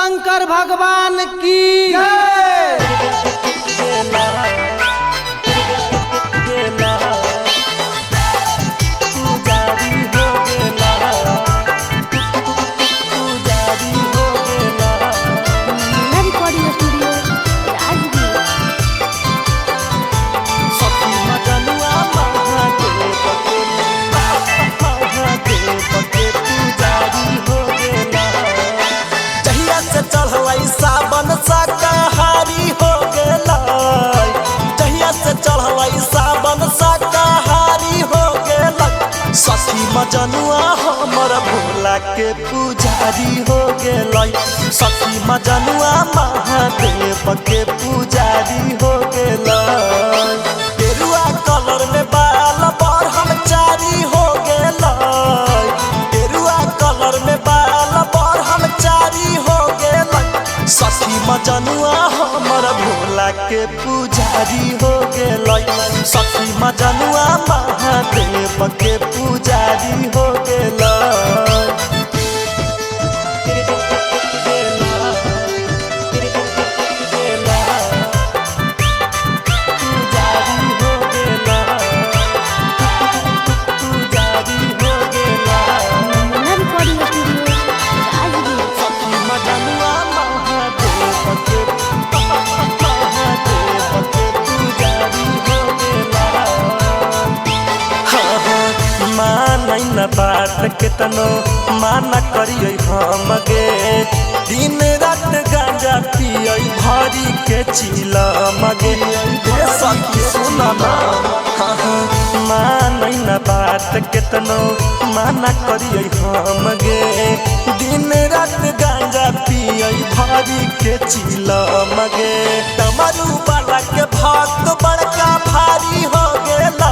शंकर भगवान की सावन शाकाहारी हो गेला जहिया से चढ़ल सावन शाकाहारी हो गेला सखी मजनुआ हमर भोला के पुजारी हो गेला सखी मजनुआ महादेव के पुजारी हो गेला गेरुआ कलर में बाल ब्रह्मचारी हो गेला गेरुआ कलर में बाल ब्रह्मचारी हो गेला सखी मजनुआ हमर भोला के पुजारी हो गेला सखी मजनुआ महादेव के पुजारी हो गेला न बात के तनो माना करिए हम गे दिन रात गांजा पिए भरी के चिलम गे सखी सुना मान न बात के तनो माना करिए हम गे दिन रात गांजा पिए भरी के चिलम गे डमरू वाला के भक्त बड़का भारी हो गेला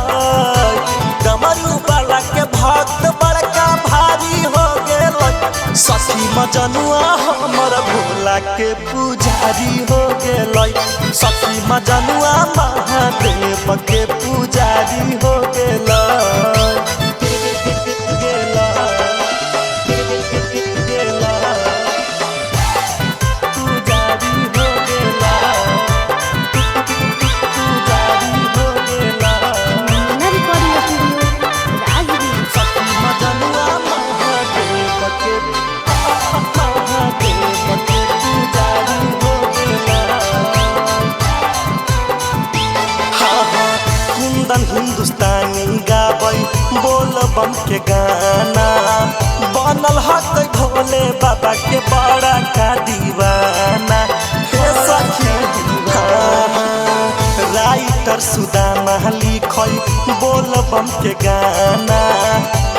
डमरू वाला के भक्त बड़का भारी हो गेला सखी मजनुआ हमर भोला के पुजारी हो गेला सखी मजनुआ महादेव के पुजारी हो गेला हिंदुस्तानी गाबै बोल बम के गाना बनल हक भोले बाबा के बड़ा का दीवाना हे सखी राइटर सुदामा लिखै बोल बम के गाना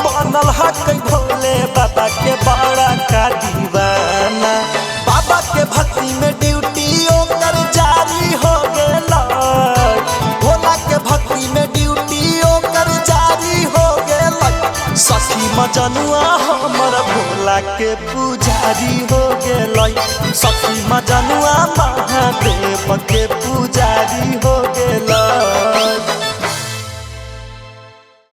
बनल हक भोले बाबा के बड़ा का दीवाना बाबा के भक्ति में ड्यूटी ओकर जारी हो गेला भोला के भक्ति में ड्यूटी ओकर जारी हो गेला सखी मजनुआ हमर भोला के पुजारी हो गेला सखी मजनुआ महादेव के पुजारी हो